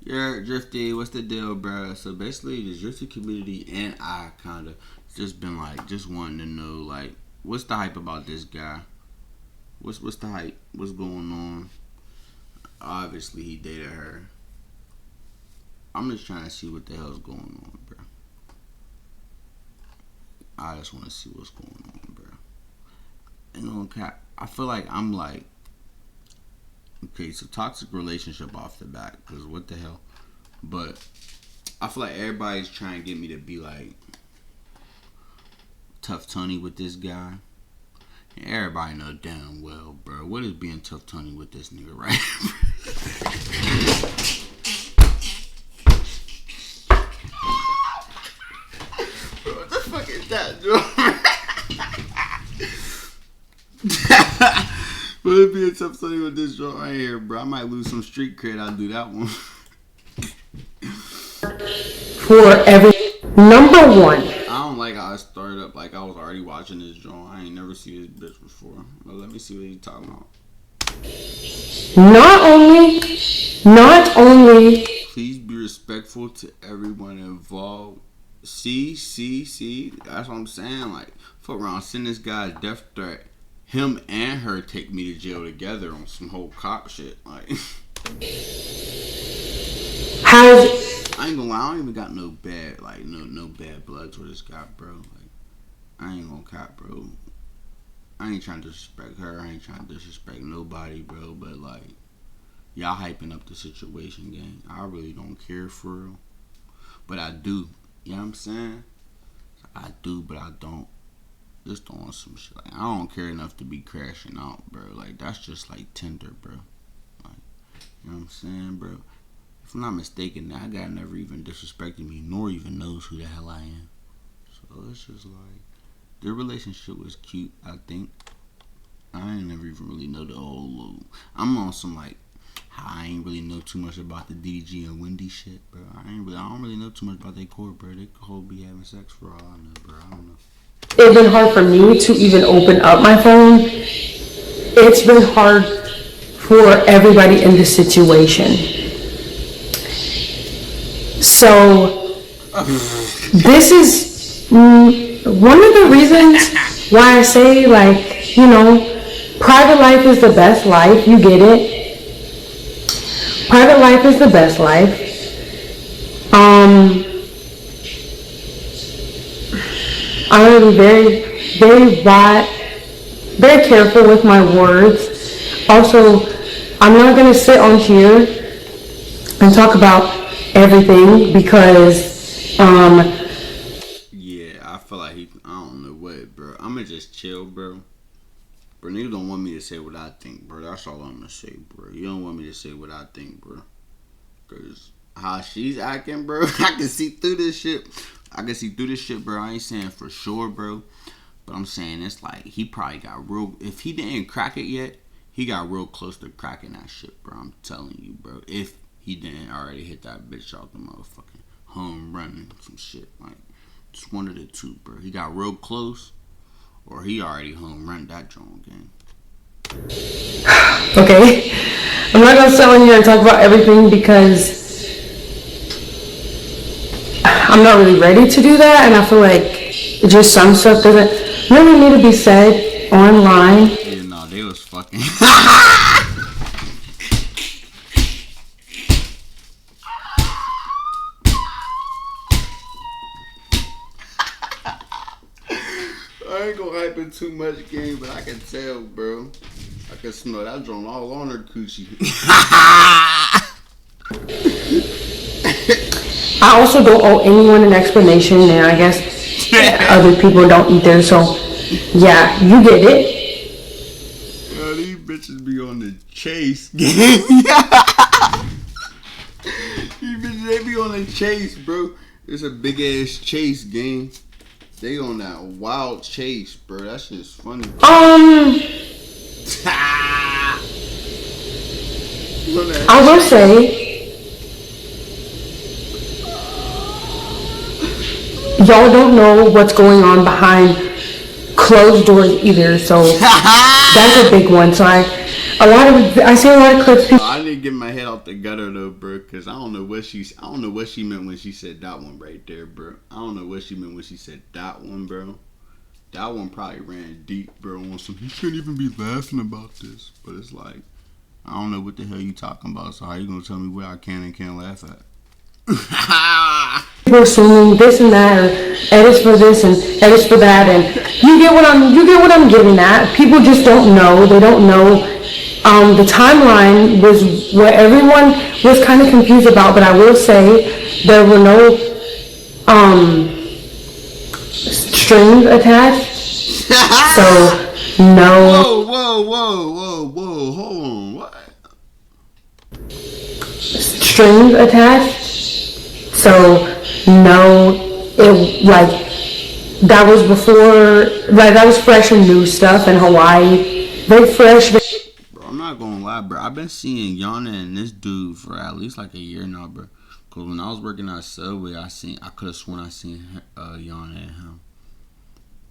Yeah, Drifty, what's the deal, bro? So basically, the Drifty community and I kind of just been like, just wanting to know, like, what's the hype about this guy? What's the hype? What's going on? Obviously, he dated her. I'm just trying to see what the hell's going on, bro. I just want to see what's going on, bro. And on cap, I feel like I'm like, okay, so toxic relationship off the bat, because what the hell? But I feel like everybody's trying to get me to be like tough Tony with this guy. And everybody know damn well, bro, what is being tough Tony with this nigga, right? Bro, what the fuck is that, bro? What is being tough Tony with this joint right here, bro? I might lose some street cred. I'll do that one. For every number one. I don't like how I started up like I was already watching this joint. I ain't never seen this bitch before. But let me see what he's talking about. Not only. Please be respectful to everyone involved. See. That's what I'm saying. Like, fuck around, send this guy a death threat. Him and her take me to jail together on some whole cop shit. Like, I ain't gonna lie, I don't even got no bad, like, no bad blood to this guy, bro. Like, I ain't gonna cop, bro. I ain't trying to disrespect her. I ain't trying to disrespect nobody, bro. But, like, y'all hyping up the situation, gang. I really don't care for real. But I do. You know what I'm saying? I do, but I don't. Just on some shit. Like, I don't care enough to be crashing out, bro. Like, that's just like Tinder, bro. Like, you know what I'm saying, bro? If I'm not mistaken, that guy never even disrespected me, nor even knows who the hell I am. So it's just like, their relationship was cute, I think. I ain't never even really know the whole little. I'm on some like, how I ain't really know too much about the DDG and Wendy shit, bro. I don't really know too much about their core, bro. They could whole be having sex for all I know, bro. I don't know. It's been hard for me to even open up my phone. It's been hard for everybody in this situation. So, this is one of the reasons why I say, like, you know, private life is the best life. You get it? Private life is the best life. I'm going to be very careful with my words. Also, I'm not going to sit on here and talk about everything because, yeah, I feel like I don't know what, bro. I'm going to just chill, bro. Bro, niggas don't want me to say what I think, bro. That's all I'm going to say, bro. You don't want me to say what I think, bro. Because how she's acting, bro, I can see through this shit. Bro. I ain't saying for sure, bro. But I'm saying it's like he probably got real. If he didn't crack it yet, he got real close to cracking that shit, bro. I'm telling you, bro. If he didn't already hit that bitch out the motherfucking home running some shit. Like, just one of the two, bro. He got real close, or he already home run that joint game. Okay. I'm not going to sit on here and talk about everything because I'm not really ready to do that, and I feel like just some stuff doesn't really need to be said online. Yeah, no, they was fucking. I ain't gonna hype it too much, game, but I can tell, bro. I can smell that joint all on her coochie. I also don't owe anyone an explanation, and I guess other people don't either, so yeah, you get it. Yo, these bitches be on the chase game. These bitches, they be on the chase, bro. It's a big ass chase game. They on that wild chase, bro. That shit's funny. I will say, y'all don't know what's going on behind closed doors either, so that's a big one. So I see a lot of clips. I didn't get my head off the gutter though, bro, because I don't know what she meant when she said that one right there, bro. I don't know what she meant when she said that one, bro. That one probably ran deep, bro. On some, you shouldn't even be laughing about this, but it's like, I don't know what the hell you talking about. So how you gonna tell me what I can and can't laugh at? People assuming this and that, or edits for this and edits for that, and you get what I'm getting at. People just don't know. They don't know. The timeline was what everyone was kind of confused about, but I will say there were no strings attached. So no. Whoa! Hold on, what? Strings attached. So no, it like that was before, like that was fresh and new stuff in Hawaii. Very fresh. Bro, I'm not gonna lie, bro. I've been seeing Yana and this dude for at least like a year now, bro. Cause when I was working at Subway, I could have sworn I seen Yana and him.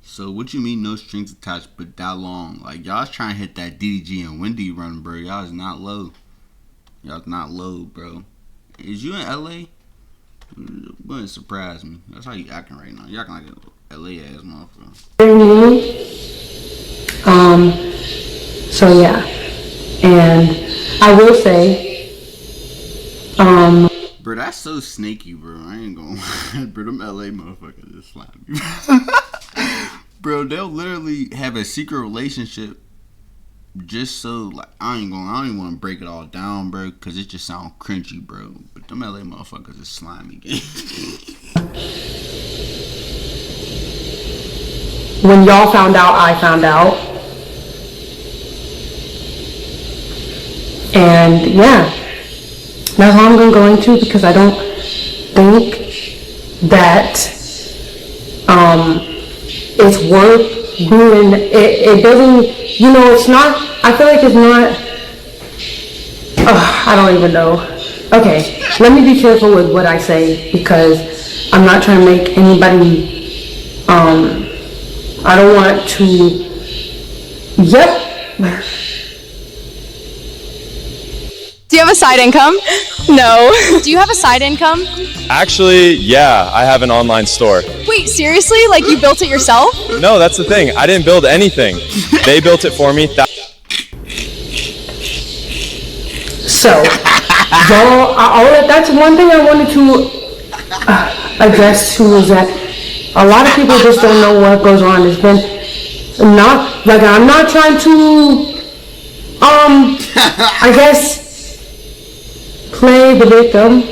So what you mean no strings attached, but that long? Like y'all's trying to hit that DDG and Wendy run, bro. Y'all is not low. Y'all's not low, bro. Is you in LA? Wouldn't surprise me. That's how you acting right now. You acting like a LA ass motherfucker. So yeah, and I will say, bro, that's so snaky, bro. I ain't gonna lie, bro. Them LA motherfuckers is slimy. Bro, they'll literally have a secret relationship just so, like, I don't even want to break it all down, bro, because it just sounds cringy, bro. But them LA motherfuckers is slimy, gang. when y'all found out, I found out. And yeah, that's all I'm going to go into, because I don't think that it's worth doing. It doesn't, it's not, I feel like it's not, I don't even know. Okay, let me be careful with what I say, because I'm not trying to make anybody, I don't want to, yep. Do you have a side income? No. Do you have a side income? Actually, yeah, I have an online store. Wait, seriously? Like you built it yourself? No, that's the thing. I didn't build anything. They built it for me. So, that's one thing I wanted to address too, is that a lot of people just don't know what goes on. It's been not, like, I'm not trying to, I guess, play the victim,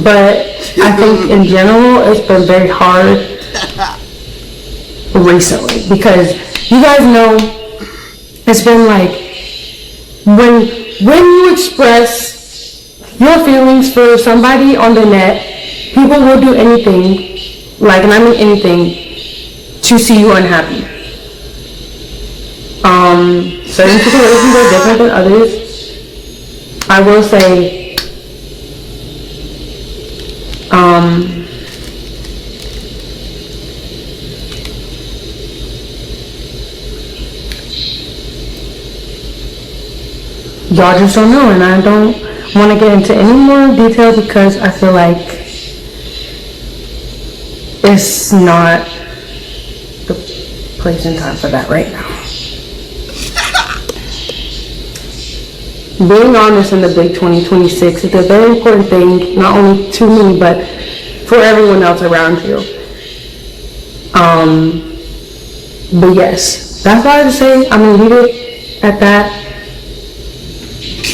but I think in general it's been very hard recently, because you guys know it's been like when you express your feelings for somebody on the net, people will do anything, like, and I mean anything, to see you unhappy. Certain situations are different than others. I will say, y'all just don't know, and I don't want to get into any more detail, because I feel like it's not the place and time for that right now. Being honest in the big 2026 is a very important thing, not only to me, but for everyone else around you. But yes, that's all I have to say. I'm going to leave it at that.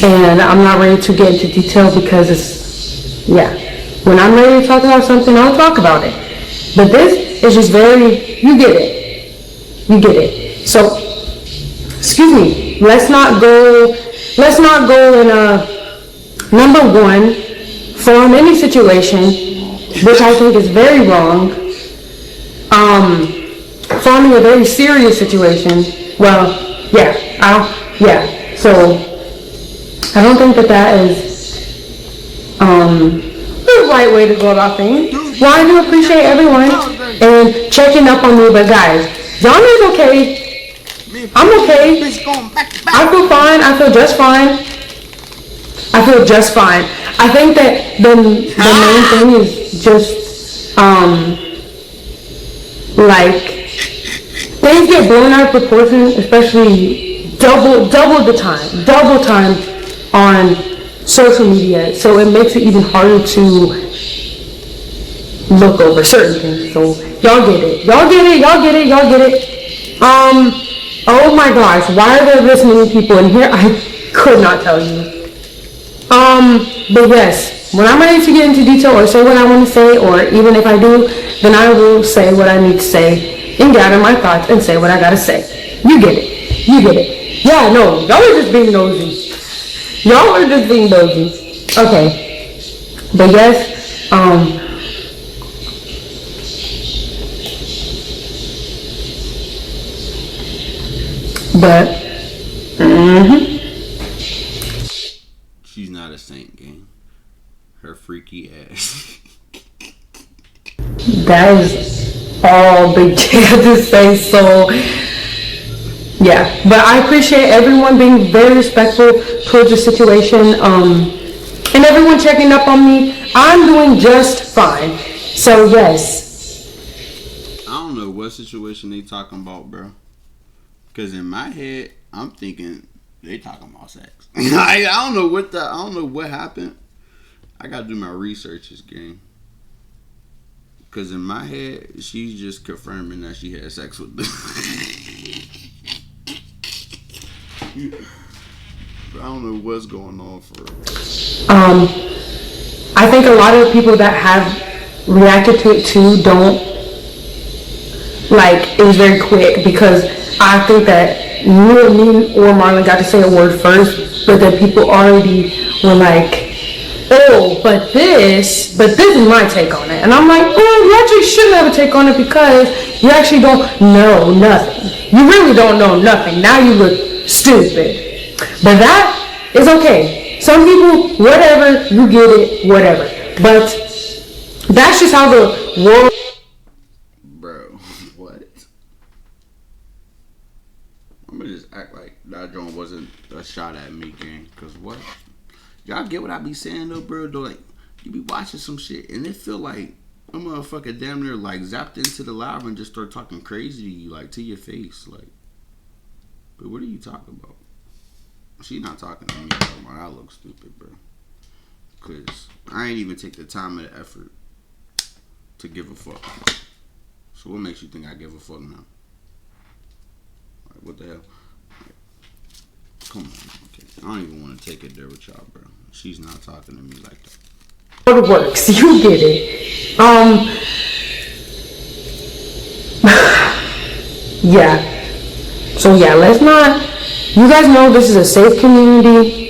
And I'm not ready to get into detail, because it's, yeah. When I'm ready to talk about something, I'll talk about it. But this is just very, you get it. You get it. So, excuse me, let's not go in number one, form any situation, which I think is very wrong, forming a very serious situation, well, so I don't think that is the right way to go about things. Well, I do appreciate everyone and checking up on me, but guys, Yana is okay. I'm okay. I feel fine. I feel just fine. I feel just fine. I think that the main thing is just like things get blown out of proportion, especially double time on social media. So it makes it even harder to look over certain things. So y'all get it. Oh my gosh, why are there this many people in here? I could not tell you. But yes, when I'm ready to get into detail or say what I want to say, or even if I do, then I will say what I need to say and gather my thoughts and say what I gotta say. You get it. Yeah, no, y'all are just being nosy. Okay. But yes, She's not a saint, gang. Her freaky ass. that is all Big J had to say, so yeah. But I appreciate everyone being very respectful towards the situation, and everyone checking up on me. I'm doing just fine. So yes. I don't know what situation they talking about, bro. Cause in my head, I'm thinking they talking about sex. I don't know what happened. I gotta do my research this game. Cause in my head, she's just confirming that she had sex with them. I don't know what's going on for her. I think a lot of people that have reacted to it too don't like. It was very quick because I think that me or Marlon got to say a word first, but then people already were like, oh, but this is my take on it. And I'm like, well, you actually shouldn't have a take on it because you actually don't know nothing. You really don't know nothing. Now you look stupid. But that is okay. Some people, whatever, you get it, whatever. But that's just how the world... Bro, what? I'm gonna just act like that joint wasn't a shot at me, gang. Cause what? Y'all get what I be saying though, bro? Though, like, you be watching some shit and it feel like a motherfucker damn near like zapped into the live and just start talking crazy to you, like to your face, like. But what are you talking about? She not talking to me, bro. I look stupid, bro. Cause I ain't even take the time or the effort to give a fuck. So what makes you think I give a fuck now? Like, what the hell? Like, come on, okay. I don't even want to take it there with y'all, bro. She's not talking to me like that. It works. You get it. Yeah. So yeah, let's not. You guys know this is a safe community.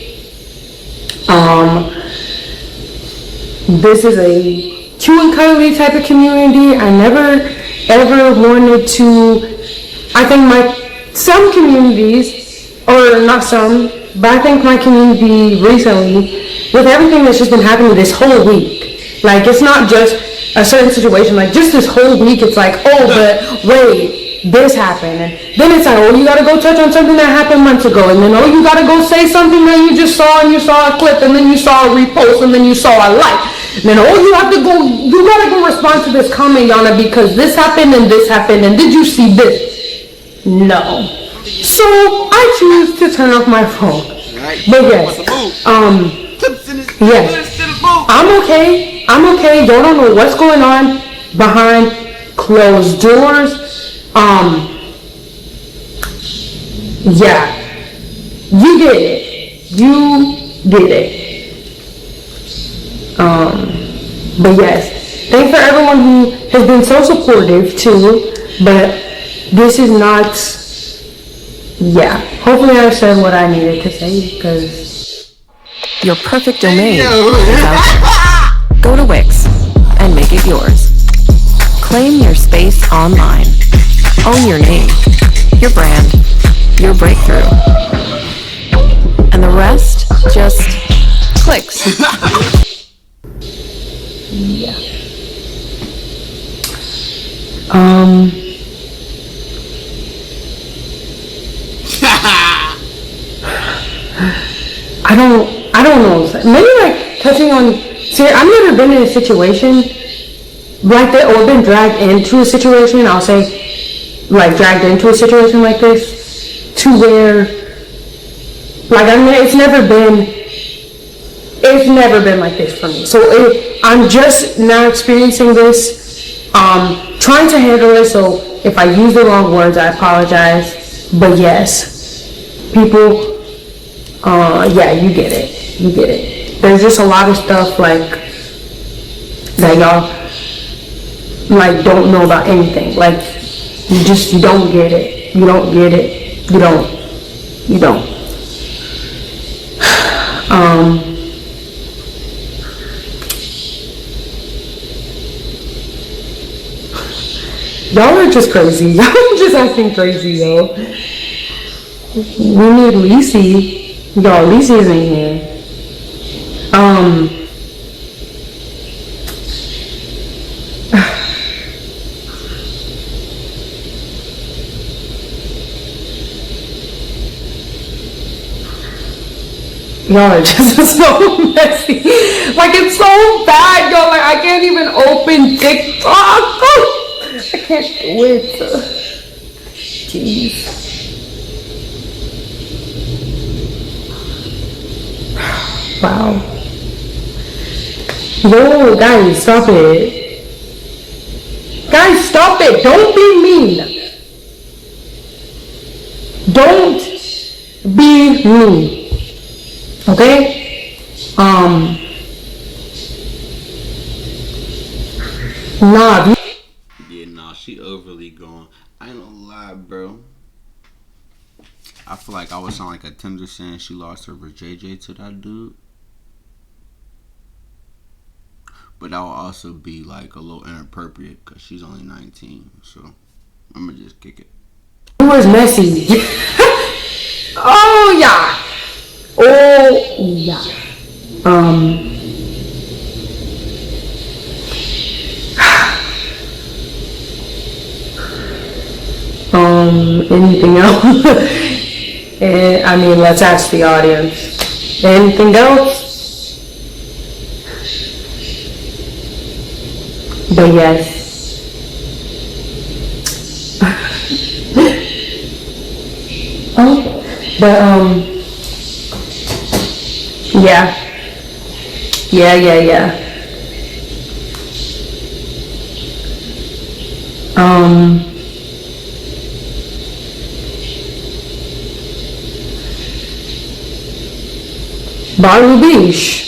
This is a cute and cuddly type of community. I never ever wanted to. I think some communities, or not some, but I think my community recently, with everything that's just been happening this whole week, like it's not just a certain situation, like just this whole week, it's like, oh, but wait, this happened, and then it's like, oh, you gotta go touch on something that happened months ago, and then, oh, you gotta go say something that you just saw, and you saw a clip, and then you saw a repost, and then you saw a like, and then, oh, you gotta go respond to this comment, Yana, because this happened, and did you see this? No. So, I choose to turn off my phone. But yes, yes, I'm okay. Y'all don't know what's going on behind closed doors. Yeah, you get it. But yes, thanks for everyone who has been so supportive too, but this is not, yeah, hopefully I said what I needed to say, because your perfect domain is out there. Go to Wix and make it yours. Claim your space online. Own your name, your brand, your breakthrough. And the rest just clicks. Yeah. I don't know. Maybe like touching on, see, I've never been in a situation like that or been dragged into a situation, I'll say, like dragged into a situation like this to where, like, I mean, it's never been like this for me. So I'm just now experiencing this, trying to handle it. So if I use the wrong words, I apologize. But yes, people, yeah, you get it. You get it. There's just a lot of stuff like that y'all like don't know about anything. Like you don't get it. You don't get it. You don't. Y'all are just crazy. Y'all are just acting crazy, yo. We need Lacey. Y'all, Lacey isn't here. Y'all are just so messy. Like, it's so bad, y'all. Like, I can't even open TikTok. I can't do it. Jeez. Wow. Yo, guys, stop it. Guys, stop it. Don't be mean. Don't be mean. Okay? Nah. Yeah, nah, she overly going. I ain't gonna lie, bro. I feel like I would sound like a Tinder saying she lost her JJ to that dude. But that will also be like a little inappropriate because she's only 19. So I'm gonna just kick it. Who was messy? Oh yeah. Oh yeah. Anything else? I mean, let's ask the audience. Anything else? But yes. Oh, but yeah. Barley Beach.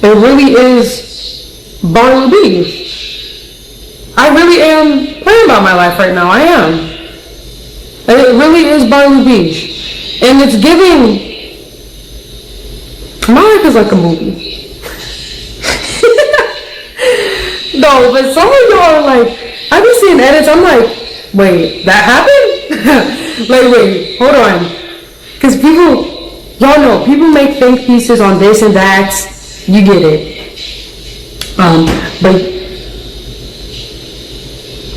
It really is Barley Beach. I really am praying about my life right now. I am. It really is Barley Beach. And it's giving. My life is like a movie. No, but some of y'all are like, I've been seeing edits, I'm like, wait, that happened? Like, wait, hold on. Because people, y'all know, people make think pieces on this and that. You get it.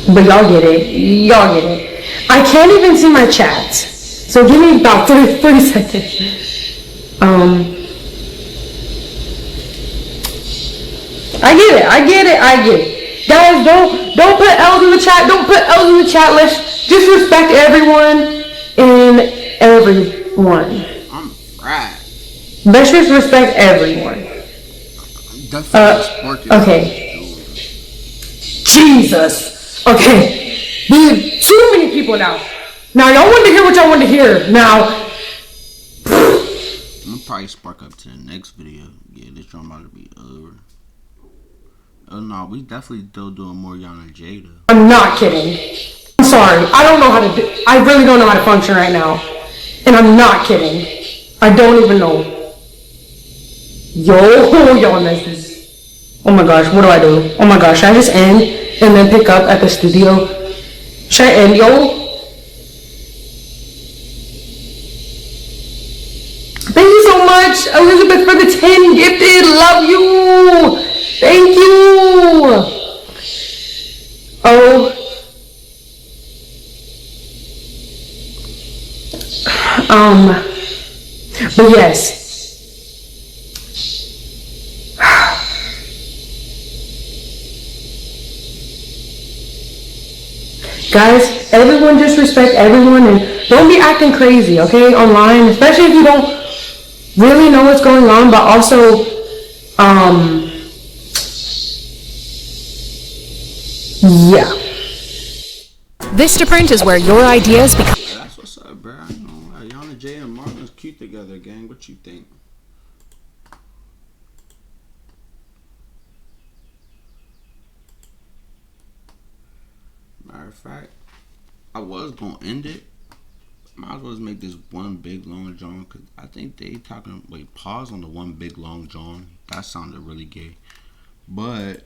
But y'all get it. Y'all get it. I can't even see my chat. So give me about 30 seconds. I get it. Guys, don't put L's in the chat. Don't put L's in the chat. Let's just respect everyone and everyone. I'm right. Let's just respect everyone. Okay. Jesus. Okay. There's too many people now. Now y'all want to hear what y'all want to hear. Now. I'm gonna probably spark up to the next video. Yeah, this one about to be over. Oh no, we definitely still doing more Yana and Jada. I'm not kidding. I'm sorry. I don't know how to do. I really don't know how to function right now. And I'm not kidding. I don't even know. Yo, y'all messes. Oh my gosh, what do I do? Oh my gosh, should I just end and then pick up at the studio? Should I end, yo? Thank you so much, Elizabeth, for the 10 gifted. Love you. Thank you. Oh. But yes. Guys, everyone just respect everyone and don't be acting crazy, okay, online, especially if you don't really know what's going on, but also, yeah. Vistaprint is where your ideas become... That's what's up, bro. I ain't gonna lie. Yana, Jay, and Marlon's cute together, gang. What you think? Matter of fact, I was gonna end it. Might as well just make this one big long John, because I think they talking, wait, pause on the one big long John. That sounded really gay. But,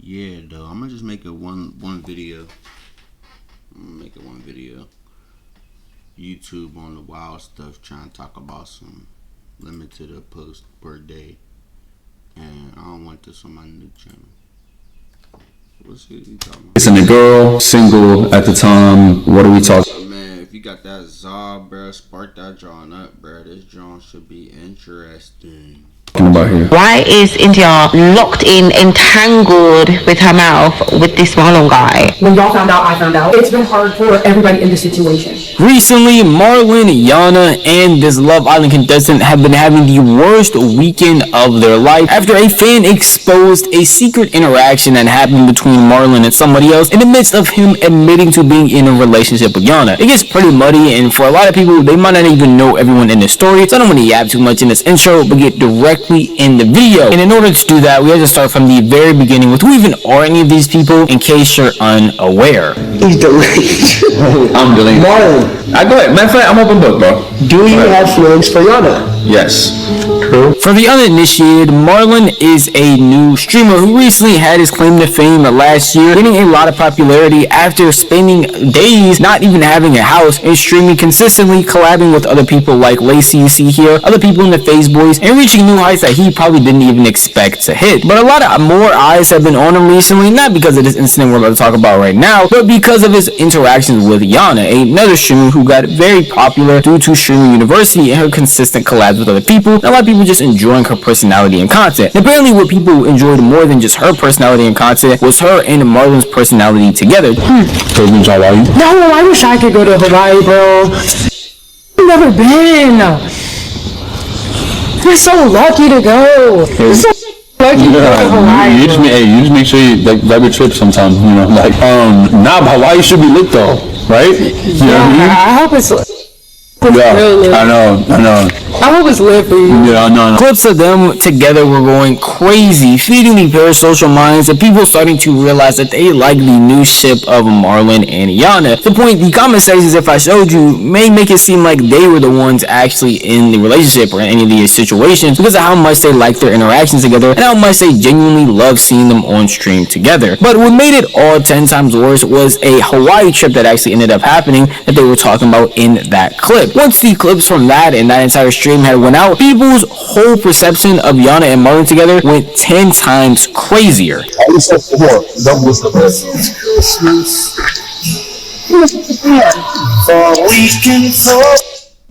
yeah, though, I'm gonna just make it one video. I'm gonna make it one video. YouTube on the wild stuff, trying to talk about some limited posts per day. And I don't want this on my new channel. What's you talking about? It's a girl, single at the time. What are we talking? Man, if you got that Zaw, bro, spark that drawing up, bro. This drawing should be interesting. About here? Why is India locked in, entangled with her mouth with this Marlon guy? When y'all found out, I found out. It's been hard for everybody in this situation. Recently, Marlon, Yana, and this Love Island contestant have been having the worst weekend of their life after a fan exposed a secret interaction that happened between Marlon and somebody else in the midst of him admitting to being in a relationship with Yana. It gets pretty muddy, and for a lot of people, they might not even know everyone in the story, so I don't want to yap too much in this intro, but get directly in the video. And in order to do that, we have to start from the very beginning with who even are any of these people, in case you're unaware. He's delayed. I'm delayed. Marlon, I go ahead. Matter of fact, I'm open book, bro. do you have feelings for Yana? Yes. True. For the uninitiated, Marlon is a new streamer who recently had his claim to fame last year, getting a lot of popularity after spending days not even having a house and streaming consistently, collabing with other people like Lacey you see here, other people in the Phase Boys, and reaching new heights that he probably didn't even expect to hit. But a lot of more eyes have been on him recently, not because of this incident we're about to talk about right now, but because of his interactions with Yana, another streamer who got very popular due to Streamer University and her consistent collabs with other people, and a lot of people just enjoying her personality and content. And apparently what people enjoyed more than just her personality and content was her and Marlon's personality together. Hawaii? No, I wish I could go to Hawaii, bro. I've never been. You're so lucky to go. You're so lucky to go to Hawaii. You just make sure you like grab your trip sometime, you know, like nah, but Hawaii should be lit though, right? You know what I mean? I hope it's Yeah, I know. I hope it's lit for you. Yeah, I know. Clips of them together were going crazy, feeding the parasocial minds of people starting to realize that they like the new ship of Marlon and Yana. To the point, the comment sections, if I showed you, may make it seem like they were the ones actually in the relationship or in any of these situations because of how much they like their interactions together and how much they genuinely love seeing them on stream together. But what made it all 10 times worse was a Hawaii trip that actually ended up happening that they were talking about in that clip. Once the clips from that and that entire stream had went out, people's whole perception of Yana and Marlon together went 10 times crazier.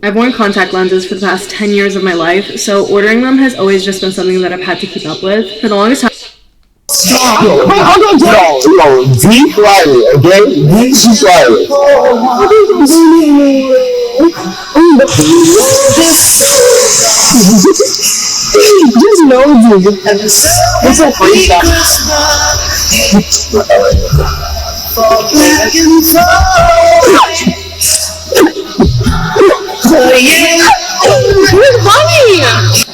I've worn contact lenses for the past 10 years of my life, so ordering them has always just been something that I've had to keep up with. For the longest time, Deep Riley, okay? Deep Riley. Just know you. It's a free shot.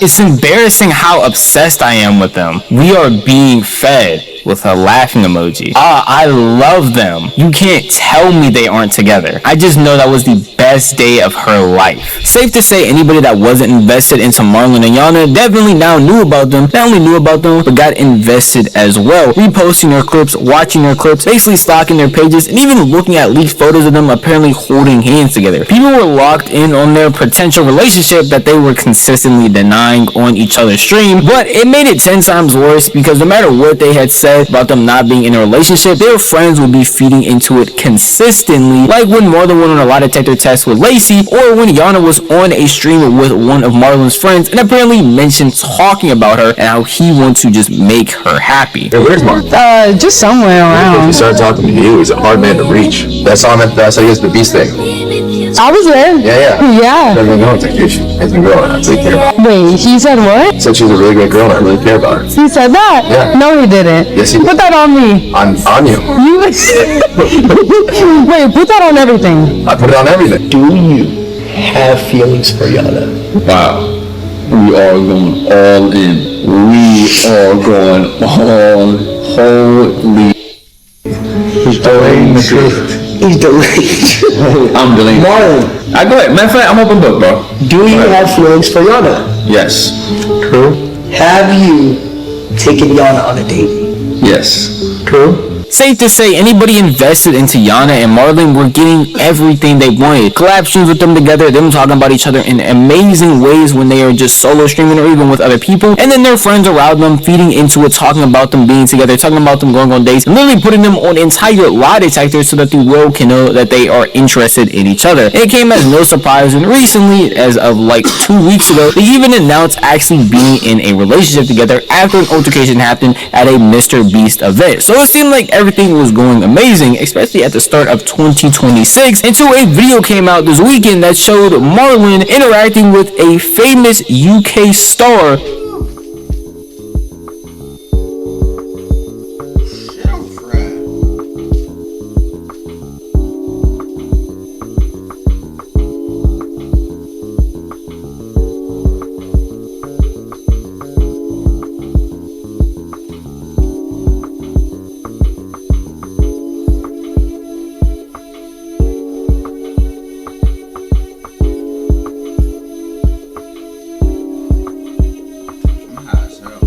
It's embarrassing how obsessed I am with them. We are being fed with a laughing emoji. I love them. You can't tell me they aren't together. I just know that was the best day of her life. Safe to say anybody that wasn't invested into Marlon and Yana definitely now knew about them. Not only knew about them, but got invested as well. Reposting their clips, watching their clips, basically stalking their pages, and even looking at leaked photos of them apparently holding hands together. People were locked in on their potential relationship that they were consistently denying on each other's stream, but it made it 10 times worse because no matter what they had said said about them not being in a relationship, their friends would be feeding into it consistently, like when Marlon went on a lie detector test with Lacey, or when Yana was on a stream with one of Marlon's friends and apparently mentioned talking about her and how he wants to just make her happy. Hey, where's Marlon? Just somewhere around. He started talking to you. He's a hard man to reach. That's on it. That's how he gets the beast thing. I was there. Yeah. Yeah. Everything going like, dude, she's a girl and I really care about her. Wait, he said what? He said she's a really great girl and I really care about her. He said that? Yeah. No, he didn't. Yes, he did. Put that on me. On you. Wait, put that on everything. I put it on everything. Do you have feelings for Yana? Wow. We are going all in. We are going all holy. He's delaying the truth. He's delayed. I'm delaying. Marlon, I go ahead. Matter of fact, I'm open book, bro. do you have feelings for Yana? Yes. True. Have you taken Yana on a date? Yes. True. Safe to say, anybody invested into Yana and Marlon were getting everything they wanted. Collab streams with them together, them talking about each other in amazing ways when they are just solo streaming or even with other people. And then their friends around them feeding into it, talking about them being together, talking about them going on dates, and literally putting them on entire lie detectors so that the world can know that they are interested in each other. And it came as no surprise when recently, as of like 2 weeks ago, they even announced actually being in a relationship together after an altercation happened at a Mr. Beast event. So it seemed like everything was going amazing, especially at the start of 2026, until a video came out this weekend that showed Marlon interacting with a famous UK star. Shit, I'm fried. I'm high as hell.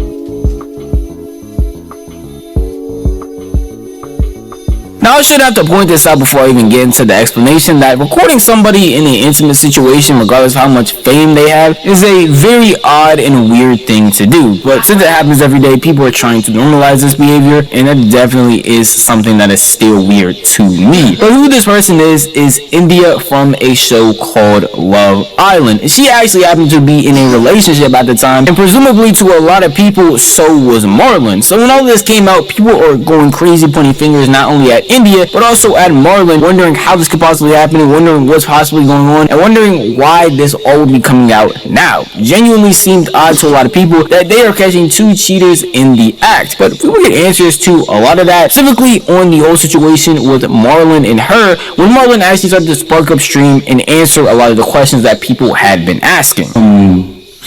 Now I should have to point this out before I even get into the explanation that recording somebody in an intimate situation, regardless of how much fame they have, is a very odd and weird thing to do. But since it happens every day, people are trying to normalize this behavior, and that definitely is something that is still weird to me. But who this person is India from a show called Love Island. And she actually happened to be in a relationship at the time, and presumably to a lot of people, so was Marlon. So when all this came out, people are going crazy, pointing fingers not only at India, but also at Marlon, wondering how this could possibly happen, and wondering what's possibly going on, and wondering why this all would be coming out now. Genuinely seemed odd to a lot of people that they are catching two cheaters in the act. But we will get answers to a lot of that, specifically on the whole situation with Marlon and her, when Marlon actually started to spark up stream and answer a lot of the questions that people had been asking.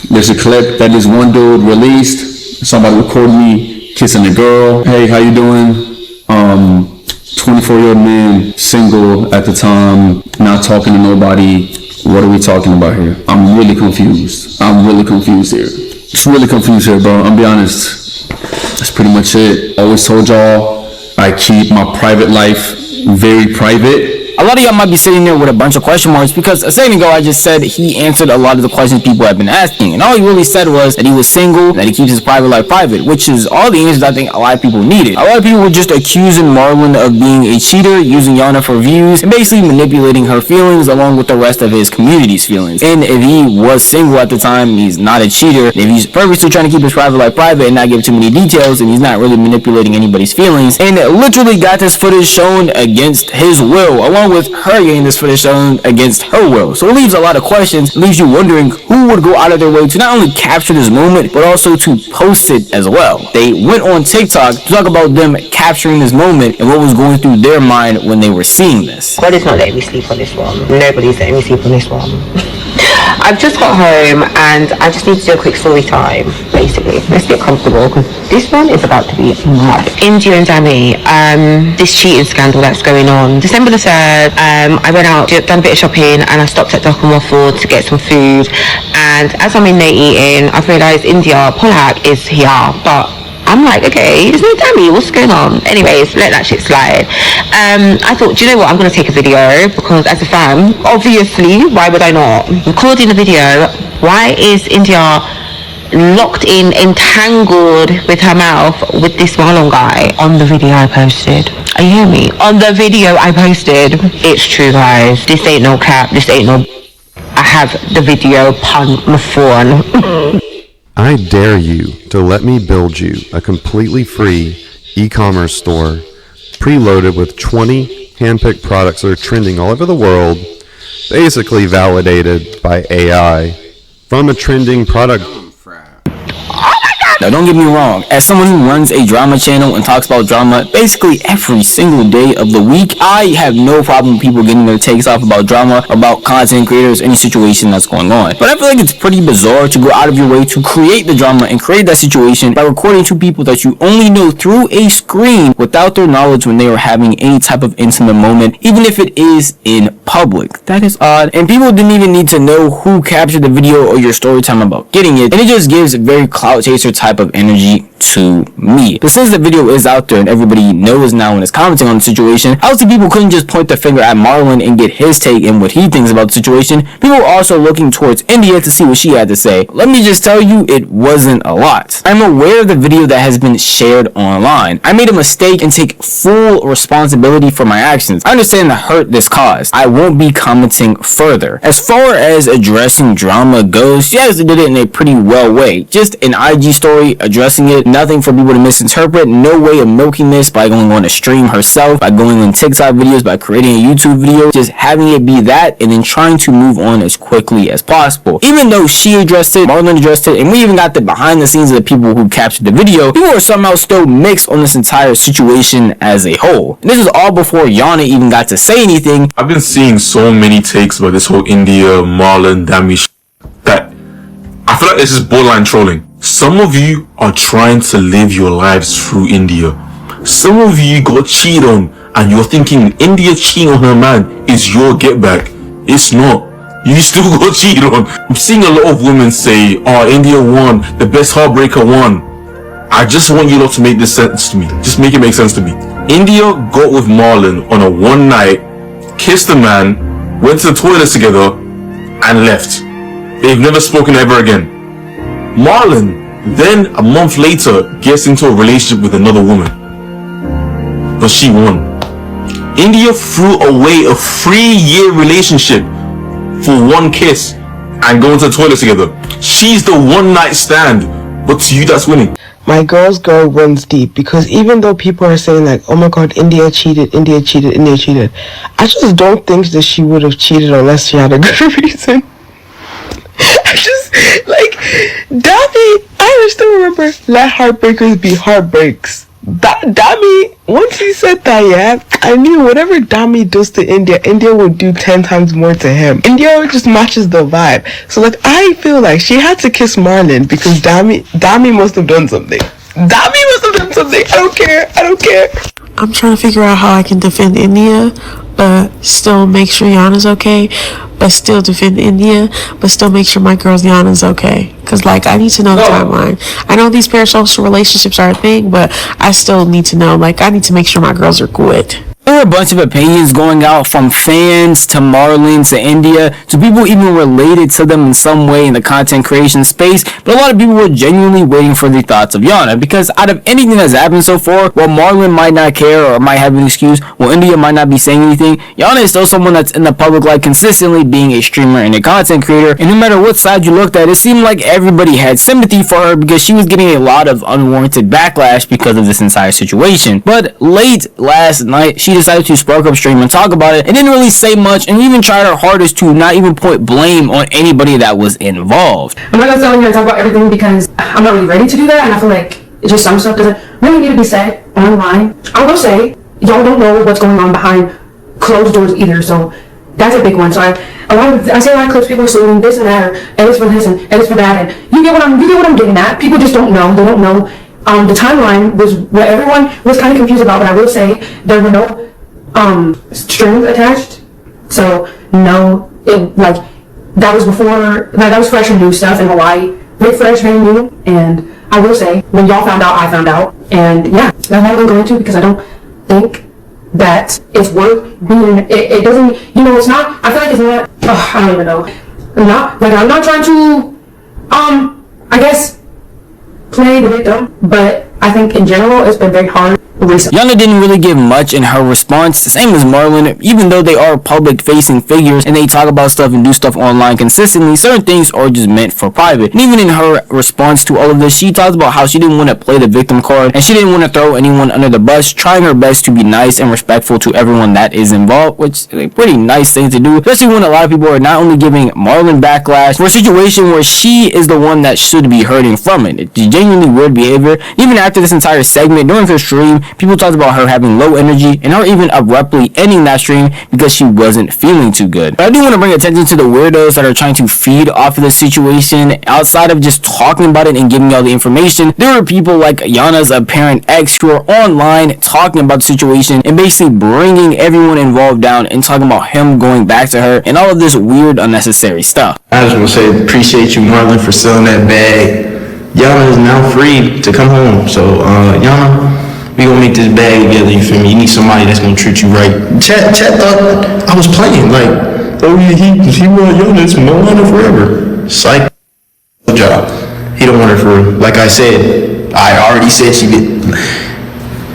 There's a clip that this one dude released. Somebody recorded me kissing a girl. Hey, how you doing? 24-year-old man, single at the time, not talking to nobody. What are we talking about here? I'm really confused. Here. Just really confused here, bro. I'll be honest. That's pretty much it. I always told y'all I keep my private life very private. A lot of y'all might be sitting there with a bunch of question marks because a second ago I just said he answered a lot of the questions people have been asking, and all he really said was that he was single, that he keeps his private life private, which is all the answers I think a lot of people needed. A lot of people were just accusing Marlon of being a cheater, using Yana for views, and basically manipulating her feelings along with the rest of his community's feelings. And if he was single at the time, he's not a cheater. If he's purposely trying to keep his private life private and not give too many details, and he's not really manipulating anybody's feelings, and literally got this footage shown against his will, along with her getting this footage shown against her will. So it leaves a lot of questions, it leaves you wondering who would go out of their way to not only capture this moment, but also to post it as well. They went on TikTok to talk about them capturing this moment and what was going through their mind when they were seeing this. God is not letting me sleep on this one. Nobody's letting me sleep on this one. I've just got home and I just need to do a quick story time, basically. Let's get comfortable because this one is about to be mad. India and Dami, this cheating scandal that's going on. December the 3rd, I went out, done a bit of shopping, and I stopped at Duck and Waffle to get some food. And as I'm in there eating, I've realised India, Polak is here, but I'm like, okay, there's no Dami, what's going on? Anyways, let that shit slide. I thought, do you know what, I'm going to take a video, because as a fan, obviously, why would I not? Recording the video, why is India locked in, entangled with her mouth with this Marlon guy on the video I posted. Are you hearing me? On the video I posted. It's true, guys. This ain't no cap. This ain't no... I have the video upon my phone. I dare you to let me build you a completely free e-commerce store preloaded with 20 handpicked products that are trending all over the world, basically validated by AI from a trending product. Now don't get me wrong, as someone who runs a drama channel and talks about drama basically every single day of the week, I have no problem with people getting their takes off about drama, about content creators, any situation that's going on. But I feel like it's pretty bizarre to go out of your way to create the drama and create that situation by recording two people that you only know through a screen without their knowledge when they are having any type of intimate moment, even if it is in public. That is odd, and people didn't even need to know who captured the video or your story time about getting it, and it just gives a very clout chaser type of energy to me. But since the video is out there and everybody knows now and is commenting on the situation, obviously people couldn't just point the finger at Marlon and get his take and what he thinks about the situation. People were also looking towards India to see what she had to say. Let me just tell you, it wasn't a lot. I'm aware of the video that has been shared online. I made a mistake and take full responsibility for my actions. I understand the hurt this caused. I won't be commenting further. As far as addressing drama goes, she actually did it in a pretty well way. Just an IG story addressing it, nothing for people to misinterpret, no way of milking this by going on a stream herself, by going on TikTok videos, by creating a YouTube video, just having it be that and then trying to move on as quickly as possible. Even though she addressed it, Marlon addressed it, and we even got the behind the scenes of the people who captured the video, people are somehow still mixed on this entire situation as a whole. And this is all before Yana even got to say anything. I've been seeing so many takes about this whole India, Marlon, Dami that I feel like this is borderline trolling. Some of you are trying to live your lives through India. Some of you got cheated on and you're thinking India cheating on her man is your get back. It's not. You still got cheated on. I'm seeing a lot of women say, oh, India won, the best heartbreaker won. I just want you lot to make this sense to me. Just make it make sense to me. India got with Marlon on a one night, kissed the man, went to the toilets together and left. They've never spoken ever again. Marlon then a month later gets into a relationship with another woman, but she won. India threw away a 3-year relationship for one kiss and going to the toilet together. She's the one night stand, but to you that's winning. My girl's girl runs deep, because even though people are saying like, oh my god, India cheated, India cheated, India cheated, I just don't think that she would have cheated unless she had a good reason. I just, like, Dami, I still remember, let heartbreakers be heartbreaks. Dami, once he said that, yeah, I knew whatever Dami does to India, India would do 10 times more to him. India just matches the vibe. So, like, I feel like she had to kiss Marlon because Dami must have done something. Dami must have done something. I don't care. I'm trying to figure out how I can defend India, but still make sure Yana's okay, but still defend India, but still make sure my girl's Yana's okay. Because, like, I need to know the timeline. I know these parasocial relationships are a thing, but I still need to know, like, I need to make sure my girls are good. There were a bunch of opinions going out from fans to Marlon to India to people even related to them in some way in the content creation space, but a lot of people were genuinely waiting for the thoughts of Yana, because out of anything that's happened so far, while Marlon might not care or might have an excuse, while India might not be saying anything, Yana is still someone that's in the public light consistently being a streamer and a content creator, and no matter what side you looked at, it seemed like everybody had sympathy for her because she was getting a lot of unwarranted backlash because of this entire situation. But late last night, she decided to spark up stream and talk about it and didn't really say much, and even tried her hardest to not even point blame on anybody that was involved. I'm not gonna sit here and talk about everything because I'm not really ready to do that, and I feel like just some stuff doesn't really need to be said online. I will say, y'all don't know what's going on behind closed doors either, so that's a big one. So I see a lot of clips, people are saying this and that, or edits for this and edits for that, and you get what I'm getting at. People just don't know. They don't know. The timeline was what everyone was kind of confused about, but I will say there were no strings attached, so no, it, like, that was before, like, that was fresh and new stuff in Hawaii, very fresh, very new. And I will say, when y'all found out, I found out, and yeah, that's not what I'm going to, because I don't think that it's worth being, it doesn't, you know, it's not, I feel like it's not, I don't even know, I'm not trying to, I guess, play the victim, but I think in general it's been very hard recently. Yana didn't really give much in her response, the same as Marlon. Even though they are public-facing figures and they talk about stuff and do stuff online consistently, certain things are just meant for private. And even in her response to all of this, she talked about how she didn't want to play the victim card and she didn't want to throw anyone under the bus, trying her best to be nice and respectful to everyone that is involved, which is a pretty nice thing to do, especially when a lot of people are not only giving Marlon backlash for a situation where she is the one that should be hurting from it. It's genuinely weird behavior. Even after this entire segment, during her stream, people talked about her having low energy and her even abruptly ending that stream because she wasn't feeling too good. But I do want to bring attention to the weirdos that are trying to feed off of this situation. Outside of just talking about it and giving y'all the information, there are people like Yana's apparent ex who are online talking about the situation and basically bringing everyone involved down and talking about him going back to her and all of this weird unnecessary stuff. I just want to say appreciate you, Marlon, for selling that bag. Yana is now free to come home. So, Yana, we gonna make this bag together, you feel me? You need somebody that's gonna treat you right. Chat thought I was playing, like, oh yeah, he want Yana, it's Moana forever. Psych job. He don't want her for real. Like I said, I already said she did.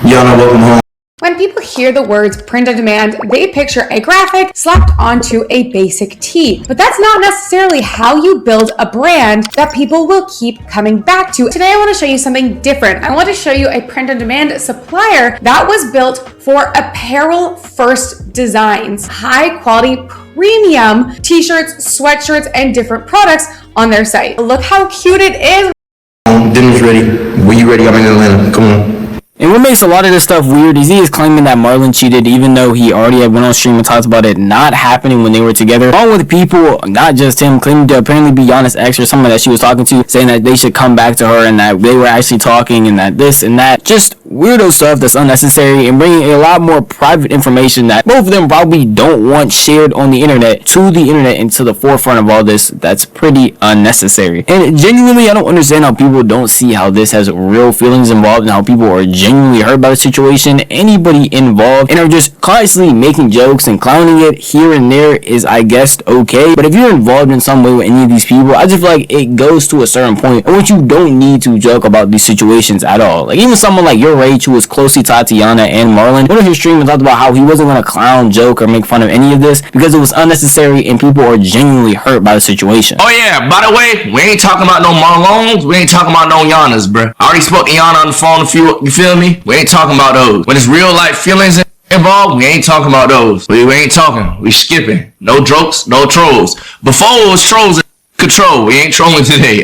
Yana, welcome home. When people hear the words print on demand, they picture a graphic slapped onto a basic tee. But that's not necessarily how you build a brand that people will keep coming back to. Today, I want to show you something different. I want to show you a print on demand supplier that was built for apparel first designs. High quality premium t-shirts, sweatshirts, and different products on their site. Look how cute it is. Dinner's ready. When you ready? I'm in Atlanta. Come on. And what makes a lot of this stuff weird is he is claiming that Marlon cheated even though he already had went on stream and talked about it not happening when they were together. Along with people, not just him, claiming to apparently be Yana's ex or someone that she was talking to, saying that they should come back to her and that they were actually talking and that this and that. Just weirdo stuff that's unnecessary and bringing a lot more private information that both of them probably don't want shared on the internet to the internet and to the forefront of all this. That's pretty unnecessary. And genuinely, I don't understand how people don't see how this has real feelings involved and how people are genuinely hurt by the situation. Anybody involved and are just constantly making jokes and clowning it here and there is, I guess, okay. But if you're involved in some way with any of these people, I just feel like it goes to a certain point in which you don't need to joke about these situations at all. Like even someone like your Rach, who was closely tied to Yana and Marlon, went on his stream and talked about how he wasn't going to clown, joke, or make fun of any of this because it was unnecessary and people are genuinely hurt by the situation. Oh yeah, by the way, we ain't talking about no Marlons, we ain't talking about no Yanas, bruh. I already spoke to Yana on the phone you feel me? We ain't talking about those. When it's real life feelings involved, we ain't talking about those. We ain't talking. We skipping. No jokes, no trolls. Before it was trolls and control. We ain't trolling today.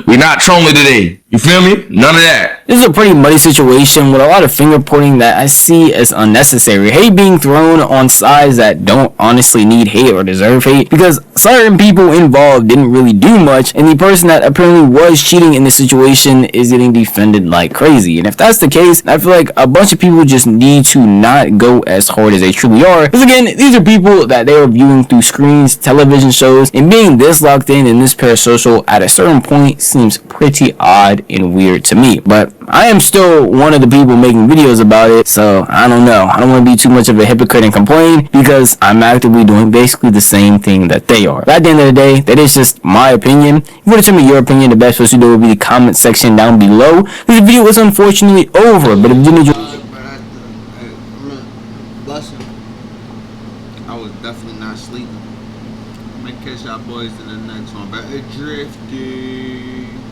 We're not trolling today. You feel me? None of that. This is a pretty muddy situation with a lot of finger pointing that I see as unnecessary. Hate being thrown on sides that don't honestly need hate or deserve hate because certain people involved didn't really do much and the person that apparently was cheating in this situation is getting defended like crazy. And if that's the case, I feel like a bunch of people just need to not go as hard as they truly are. Because again, these are people that they are viewing through screens, television shows, and being this locked in this parasocial at a certain point seems pretty odd and weird to me. But I am still one of the people making videos about it, so I don't know. I don't want to be too much of a hypocrite and complain because I'm actively doing basically the same thing that they are. But at the end of the day, that is just my opinion. If you want to tell me your opinion, the best place to do will be the comment section down below. This video is unfortunately over, but if you did enjoy... Blessing. I was definitely not sleeping. I'm gonna catch y'all boys in the next one, but it drifted.